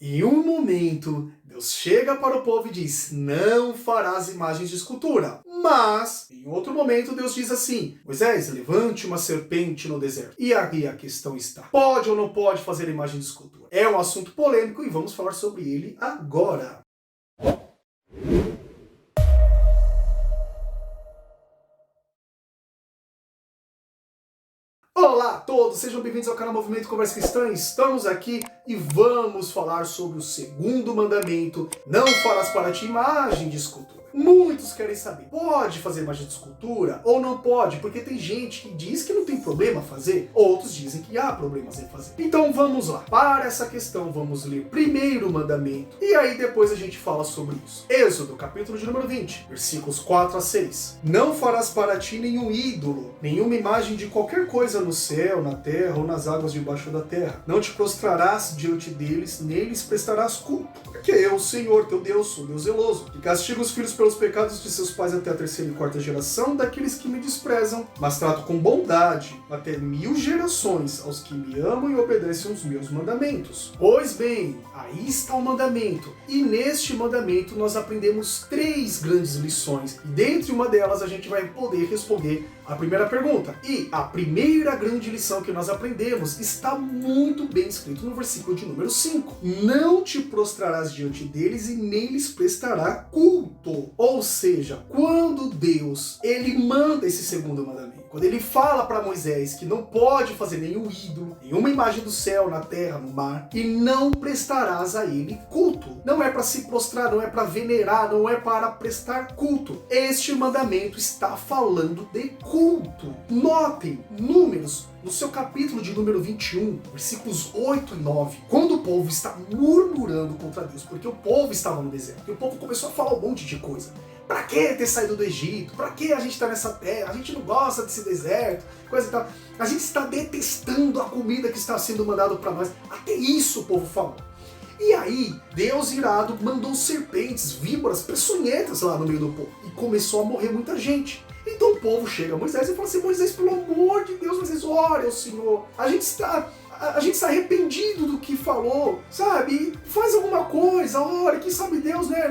Em um momento, Deus chega para o povo e diz: não farás imagens de escultura. Mas, em outro momento, Deus diz assim: Moisés, levante uma serpente no deserto. E aí a questão está: pode ou não pode fazer imagem de escultura? É um assunto polêmico e vamos falar sobre ele agora. Olá a todos, sejam bem-vindos ao canal Movimento Conversa Cristã. Estamos aqui e vamos falar sobre o segundo mandamento: não farás para ti imagem de escultura. Muitos querem saber, pode fazer imagem de escultura ou não pode? Porque tem gente que diz que não tem problema fazer, outros dizem que há problemas em fazer. Então vamos lá, para essa questão vamos ler primeiro o mandamento e aí depois a gente fala sobre isso. Êxodo, capítulo de número 20, versículos 4 a 6. Não farás para ti nenhum ídolo, nenhuma imagem de qualquer coisa no céu, na terra ou nas águas debaixo da terra. Não te prostrarás diante deles, neles prestarás culto. Porque eu, Senhor, teu Deus, sou Deus zeloso, que castigo os filhos pelos pecados de seus pais até a terceira e quarta geração daqueles que me desprezam, mas trato com bondade até 1000 gerações aos que me amam e obedecem os meus mandamentos. Pois bem, aí está o mandamento. E neste mandamento nós aprendemos 3 grandes lições. E dentre uma delas a gente vai poder responder a primeira pergunta. E a primeira grande lição que nós aprendemos está muito bem escrito no versículo de número 5. Não te prostrarás diante deles e nem lhes prestará culto. Ou seja, quando Deus ele manda esse segundo mandamento, quando ele fala para Moisés que não pode fazer nenhum ídolo, nenhuma imagem do céu, na terra, no mar, e não prestarás a ele culto. Não é para se prostrar, não é para venerar, não é para prestar culto. Este mandamento está falando de culto. Notem, Números, no seu capítulo de número 21, versículos 8 e 9, quando o povo está murmurando contra Deus, porque o povo estava no deserto, e o povo começou a falar um monte de coisa. Pra que ter saído do Egito? Pra que a gente tá nessa terra? A gente não gosta desse deserto, coisa e tal. A gente está detestando a comida que está sendo mandada para nós. Até isso o povo falou. E aí, Deus irado mandou serpentes, víboras, peçonhentas lá no meio do povo. E começou a morrer muita gente. Então o povo chega a Moisés e fala assim: Moisés, pelo amor de Deus, Moisés, ore ao Senhor. A gente está arrependido do que falou, sabe? Faz alguma coisa, ore, quem sabe Deus, né?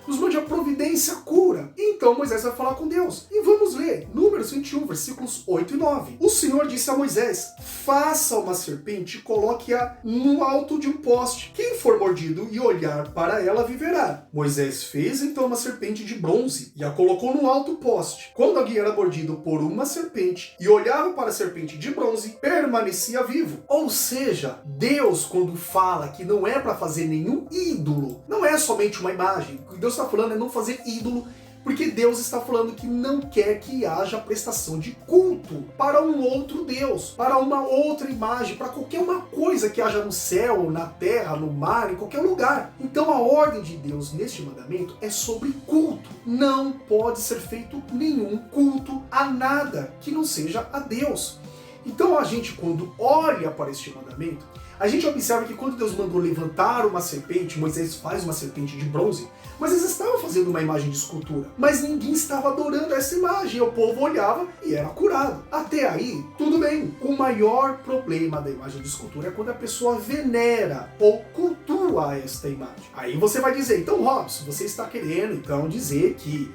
Nos mande a providência, a cura. Então Moisés vai falar com Deus. E vamos ler Números 21, versículos 8 e 9. O Senhor disse a Moisés: faça uma serpente e coloque-a no alto de um poste. Quem for mordido e olhar para ela viverá. Moisés fez então uma serpente de bronze e a colocou no alto poste. Quando alguém era mordido por uma serpente e olhava para a serpente de bronze, permanecia vivo. Ou seja, Deus, quando fala que não é para fazer nenhum ídolo, não é somente uma imagem. O que Deus está falando é não fazer ídolo, porque Deus está falando que não quer que haja prestação de culto para um outro Deus, para uma outra imagem, para qualquer uma coisa que haja no céu, na terra, no mar, em qualquer lugar. Então a ordem de Deus neste mandamento é sobre culto. Não pode ser feito nenhum culto a nada que não seja a Deus. Então a gente, quando olha para este mandamento, a gente observa que quando Deus mandou levantar uma serpente, Moisés faz uma serpente de bronze, Moisés estava fazendo uma imagem de escultura, mas ninguém estava adorando essa imagem, o povo olhava e era curado. Até aí, tudo bem. O maior problema da imagem de escultura é quando a pessoa venera ou cultua esta imagem. Aí você vai dizer: então Robson, você está querendo então dizer que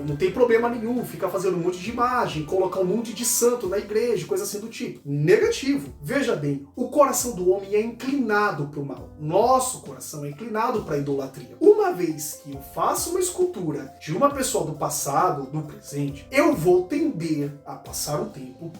não tem problema nenhum ficar fazendo um monte de imagem, colocar um monte de santo na igreja, coisa assim do tipo. Negativo. Veja bem, o coração do homem é inclinado para o mal. Nosso coração é inclinado para a idolatria. Uma vez que eu faço uma escultura de uma pessoa do passado, do presente, eu vou tender a passar o tempo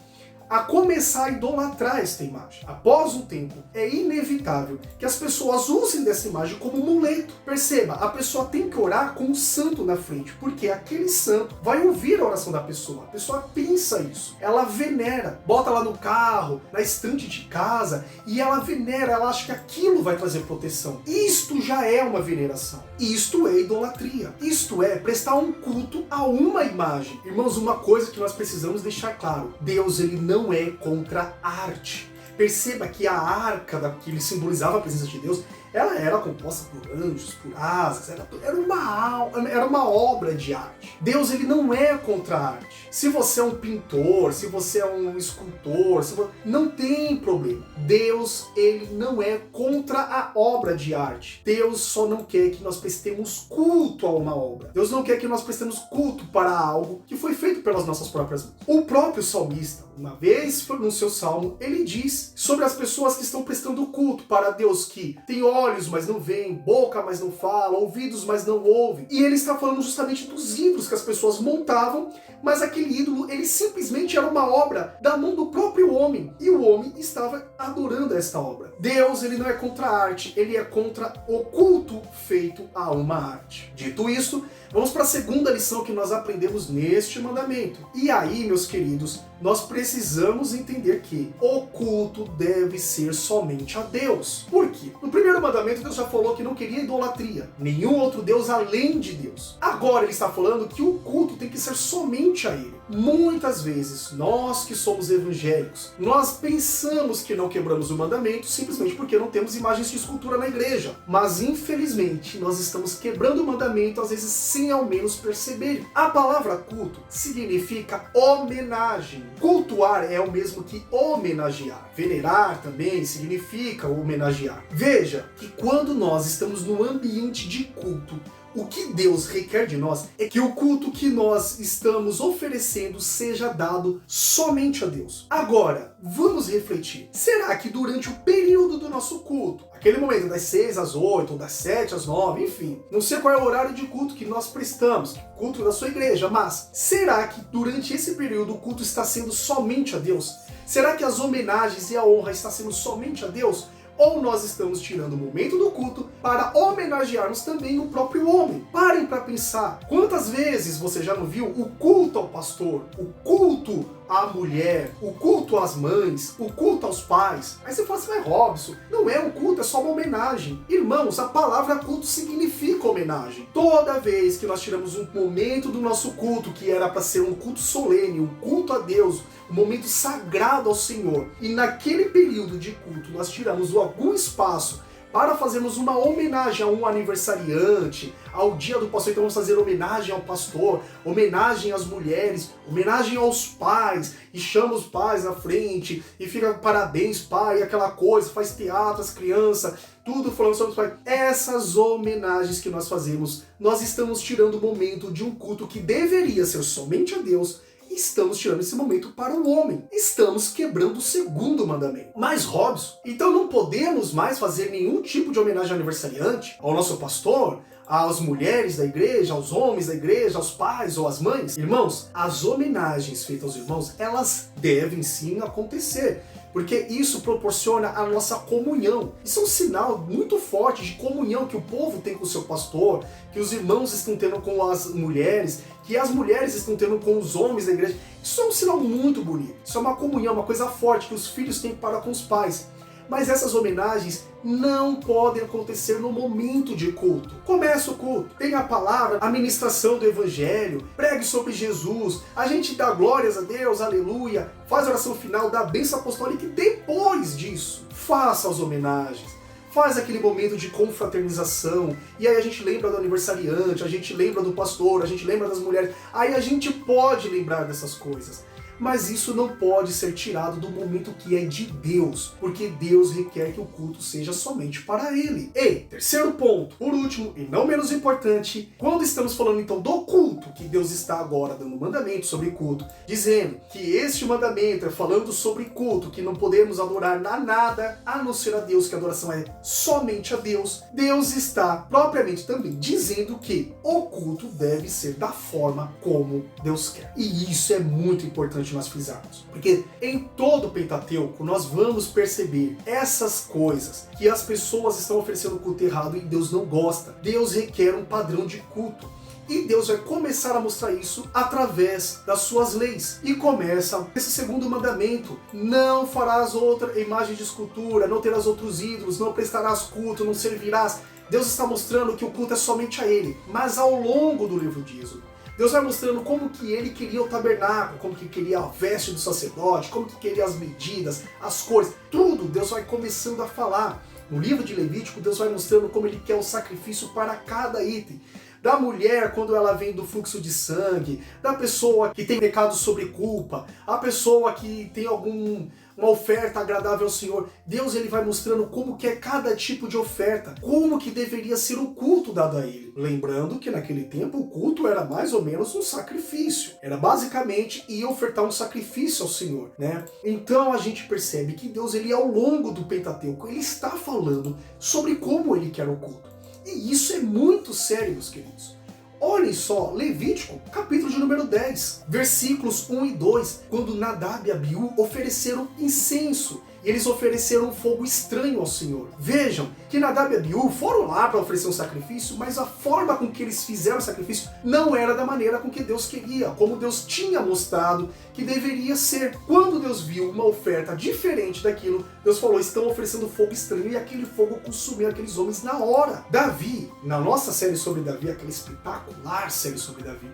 a começar a idolatrar esta imagem. Após um tempo, é inevitável que as pessoas usem dessa imagem como muleto. Perceba, a pessoa tem que orar com o santo na frente, porque aquele santo vai ouvir a oração da pessoa. A pessoa pensa isso, ela venera, bota lá no carro, na estante de casa, e ela venera, ela acha que aquilo vai trazer proteção. Isto já é uma veneração. Isto é idolatria. Isto é prestar um culto a uma imagem. Irmãos, uma coisa que nós precisamos deixar claro: Deus, ele não é contra a arte. Perceba que a arca que ele simbolizava a presença de Deus, ela era composta por anjos, por asas, era uma obra de arte. Deus, ele não é contra a arte. Se você é um pintor, se você é um escultor, não tem problema. Deus, ele não é contra a obra de arte. Deus só não quer que nós prestemos culto a uma obra. Deus não quer que nós prestemos culto para algo que foi feito pelas nossas próprias mãos. O próprio salmista, uma vez no seu salmo, ele diz sobre as pessoas que estão prestando culto para Deus, que tem olhos, mas não veem, boca, mas não fala, ouvidos, mas não ouvem. E ele está falando justamente dos ídolos que as pessoas montavam, mas aquele ídolo, ele simplesmente era uma obra da mão do próprio homem, e o homem estava adorando esta obra. Deus, ele não é contra a arte, ele é contra o culto feito a uma arte. Dito isso, vamos para a segunda lição que nós aprendemos neste mandamento. E aí, meus queridos, nós precisamos entender que o culto deve ser somente a Deus. Por quê? No primeiro mandamento, Deus já falou que não queria idolatria, nenhum outro Deus além de Deus. Agora ele está falando que o culto tem que ser somente a Ele. Muitas vezes, nós que somos evangélicos, nós pensamos que não quebramos o mandamento simplesmente porque não temos imagens de escultura na igreja. Mas, infelizmente, nós estamos quebrando o mandamento, às vezes, sem ao menos perceber. A palavra culto significa homenagem. Cultuar é o mesmo que homenagear. Venerar também significa homenagear. Veja que quando nós estamos no ambiente de culto, o que Deus requer de nós é que o culto que nós estamos oferecendo seja dado somente a Deus. Agora, vamos refletir. Será que durante o período do nosso culto, aquele momento das 6 às 8, ou das 7 às 9, enfim, não sei qual é o horário de culto que nós prestamos, culto da sua igreja, mas será que durante esse período o culto está sendo somente a Deus? Será que as homenagens e a honra está sendo somente a Deus? Ou nós estamos tirando o momento do culto para homenagearmos também o próprio homem? Parem para pensar. Quantas vezes você já não viu o culto ao pastor, o culto à mulher, o culto às mães, o culto aos pais? Aí você fala assim, mas Robson, não é um culto, é só uma homenagem. Irmãos, a palavra culto significa homenagem. Toda vez que nós tiramos um momento do nosso culto, que era para ser um culto solene, um culto a Deus, um momento sagrado ao Senhor, e naquele período de culto nós tiramos algum espaço para fazermos uma homenagem a um aniversariante, ao dia do pastor, então vamos fazer homenagem ao pastor, homenagem às mulheres, homenagem aos pais, e chama os pais na frente, e fica parabéns pai, aquela coisa, faz teatro, as crianças, tudo falando sobre os pais. Essas homenagens que nós fazemos, nós estamos tirando o momento de um culto que deveria ser somente a Deus, estamos tirando esse momento para o homem. Estamos quebrando o segundo mandamento. Mas, Robson, então não podemos mais fazer nenhum tipo de homenagem ao aniversariante, ao nosso pastor, às mulheres da igreja, aos homens da igreja, aos pais ou às mães? Irmãos, as homenagens feitas aos irmãos, elas devem sim acontecer, porque isso proporciona a nossa comunhão. Isso é um sinal muito forte de comunhão que o povo tem com o seu pastor, que os irmãos estão tendo com as mulheres, que as mulheres estão tendo com os homens da igreja. Isso é um sinal muito bonito. Isso é uma comunhão, uma coisa forte que os filhos têm para com os pais. Mas essas homenagens não podem acontecer no momento de culto. Começa o culto, tem a palavra, a ministração do evangelho, pregue sobre Jesus, a gente dá glórias a Deus, aleluia, faz a oração final, dá a bênção apostólica e depois disso, faça as homenagens. Faz aquele momento de confraternização, e aí a gente lembra do aniversariante, a gente lembra do pastor, a gente lembra das mulheres, aí a gente pode lembrar dessas coisas. Mas isso não pode ser tirado do momento que é de Deus, porque Deus requer que o culto seja somente para Ele. E, terceiro ponto, por último e não menos importante, quando estamos falando então do culto, que Deus está agora dando mandamento sobre culto, dizendo que este mandamento é falando sobre culto, que não podemos adorar a nada a não ser a Deus, que a adoração é somente a Deus, Deus está propriamente também dizendo que o culto deve ser da forma como Deus quer. E isso é muito importante nós frisarmos, porque em todo o Pentateuco nós vamos perceber essas coisas, que as pessoas estão oferecendo culto errado e Deus não gosta. Deus requer um padrão de culto. E Deus vai começar a mostrar isso através das suas leis. E começa esse segundo mandamento: não farás outra imagem de escultura, não terás outros ídolos, não prestarás culto, não servirás. Deus está mostrando que o culto é somente a Ele. Mas ao longo do livro de Êxodo, Deus vai mostrando como que ele queria o tabernáculo, como que queria a veste do sacerdote, como que queria as medidas, as cores, tudo Deus vai começando a falar. No livro de Levítico, Deus vai mostrando como ele quer o sacrifício para cada item. Da mulher, quando ela vem do fluxo de sangue, da pessoa que tem pecado sobre culpa, a pessoa que tem uma oferta agradável ao Senhor. Deus ele vai mostrando como que é cada tipo de oferta, como que deveria ser o culto dado a ele. Lembrando que naquele tempo o culto era mais ou menos um sacrifício. Era basicamente ir ofertar um sacrifício ao Senhor, né? Então a gente percebe que Deus ele ao longo do Pentateuco, ele está falando sobre como ele quer o culto. E isso é muito sério, meus queridos. Olhem só, Levítico, capítulo de número 10, versículos 1 e 2, quando Nadab e Abiú ofereceram incenso, e eles ofereceram um fogo estranho ao Senhor. Vejam que Nadab e Abiú foram lá para oferecer um sacrifício, mas a forma com que eles fizeram o sacrifício não era da maneira com que Deus queria, como Deus tinha mostrado que deveria ser. Quando Deus viu uma oferta diferente daquilo, Deus falou, estão oferecendo fogo estranho, e aquele fogo consumiu aqueles homens na hora. Davi, na nossa série sobre Davi, aquela espetacular série sobre Davi,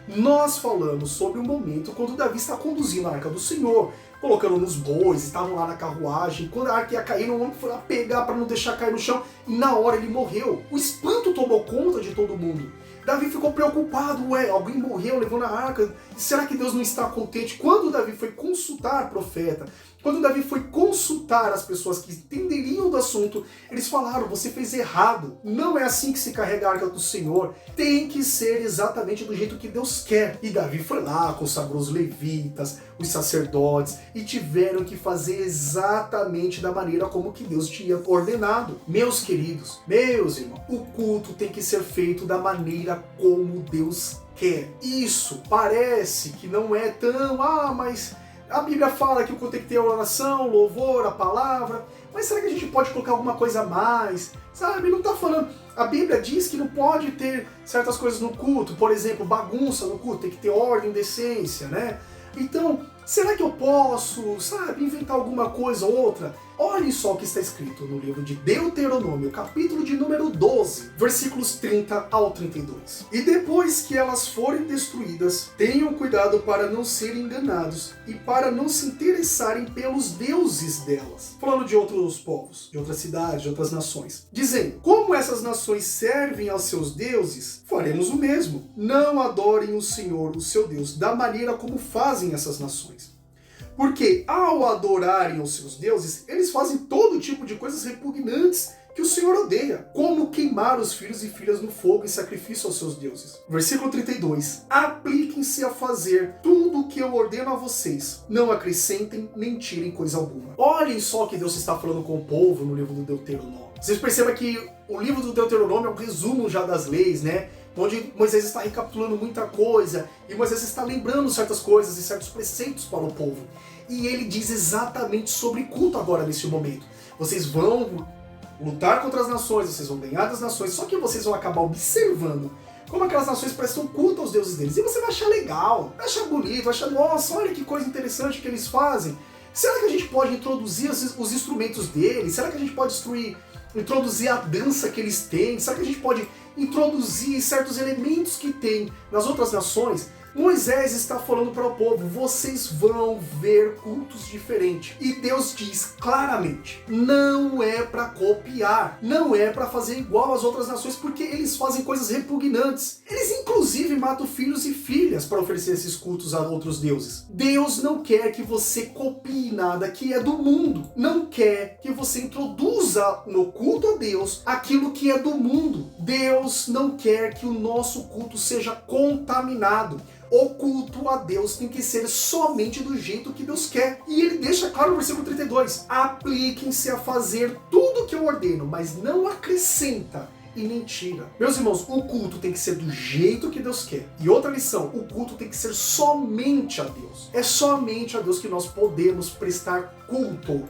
nós falamos sobre o momento quando Davi está conduzindo a Arca do Senhor, colocando nos bois, estavam lá na carruagem, quando a arca ia cair, um homem foi lá pegar para não deixar cair no chão, e na hora ele morreu. O espanto tomou conta de todo mundo. Davi ficou preocupado, alguém morreu levando a arca, será que Deus não está contente? Quando Davi foi consultar o profeta, quando Davi foi consultar as pessoas que entenderiam do assunto, eles falaram, você fez errado, não é assim que se carrega a arca do Senhor, tem que ser exatamente do jeito que Deus quer. E Davi foi lá, consagrou os levitas, os sacerdotes, e tiveram que fazer exatamente da maneira como que Deus tinha ordenado. Meus queridos, meus irmãos, o culto tem que ser feito da maneira como Deus quer. Isso parece que não é tão, mas a Bíblia fala que o culto tem que ter a oração, louvor, a palavra, mas será que a gente pode colocar alguma coisa a mais? Sabe, não está falando. A Bíblia diz que não pode ter certas coisas no culto, por exemplo, bagunça no culto, tem que ter ordem, decência, né? Então, será que eu posso, inventar alguma coisa ou outra? Olhem só o que está escrito no livro de Deuteronômio, capítulo de número 12, versículos 30 ao 32. E depois que elas forem destruídas, tenham cuidado para não serem enganados e para não se interessarem pelos deuses delas. Falando de outros povos, de outras cidades, de outras nações. Dizendo, como essas nações servem aos seus deuses, faremos o mesmo. Não adorem o Senhor, o seu Deus, da maneira como fazem essas nações. Porque ao adorarem os seus deuses, eles fazem todo tipo de coisas repugnantes que o Senhor odeia, como queimar os filhos e filhas no fogo em sacrifício aos seus deuses. Versículo 32. Apliquem-se a fazer tudo o que eu ordeno a vocês. Não acrescentem nem tirem coisa alguma. Olhem só o que Deus está falando com o povo no livro do Deuteronômio. Vocês percebem que o livro do Deuteronômio é um resumo já das leis, né? Onde Moisés está recapitulando muita coisa, e Moisés está lembrando certas coisas e certos preceitos para o povo. E ele diz exatamente sobre culto agora nesse momento. Vocês vão lutar contra as nações, vocês vão ganhar das nações, só que vocês vão acabar observando como aquelas nações prestam culto aos deuses deles. E você vai achar legal, vai achar bonito, vai achar, nossa, olha que coisa interessante que eles fazem. Será que a gente pode introduzir os instrumentos deles? Será que a gente pode introduzir a dança que eles têm? Será que a gente pode introduzir certos elementos que tem nas outras nações? Moisés está falando para o povo, vocês vão ver cultos diferentes. E Deus diz claramente, não é para copiar, não é para fazer igual às outras nações, porque eles fazem coisas repugnantes. Eles inclusive matam filhos e filhas para oferecer esses cultos a outros deuses. Deus não quer que você copie nada que é do mundo. Não quer que você introduza no culto a Deus aquilo que é do mundo. Deus não quer que o nosso culto seja contaminado. O culto a Deus tem que ser somente do jeito que Deus quer. E ele deixa claro no versículo 32. Apliquem-se a fazer tudo o que eu ordeno, mas não acrescenta e nem tira. Meus irmãos, o culto tem que ser do jeito que Deus quer. E outra lição, o culto tem que ser somente a Deus. É somente a Deus que nós podemos prestar culto.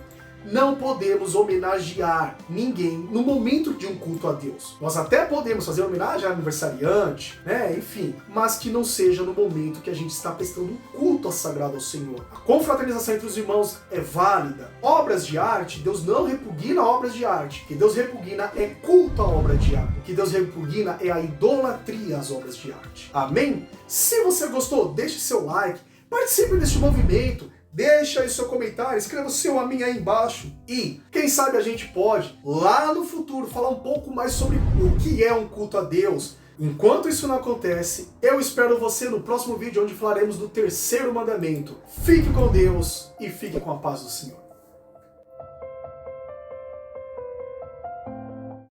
não podemos homenagear ninguém no momento de um culto a Deus. Nós até podemos fazer homenagem ao aniversariante, né? Enfim, mas que não seja no momento que a gente está prestando um culto sagrado ao Senhor. A confraternização entre os irmãos é válida. Obras de arte, Deus não repugna obras de arte. O que Deus repugna é culto à obra de arte. O que Deus repugna é a idolatria às obras de arte. Amém? Se você gostou, deixe seu like, participe deste movimento, deixa aí seu comentário, escreva o seu amém aí embaixo. E quem sabe a gente pode, lá no futuro, falar um pouco mais sobre o que é um culto a Deus. Enquanto isso não acontece, eu espero você no próximo vídeo, onde falaremos do terceiro mandamento. Fique com Deus e fique com a paz do Senhor.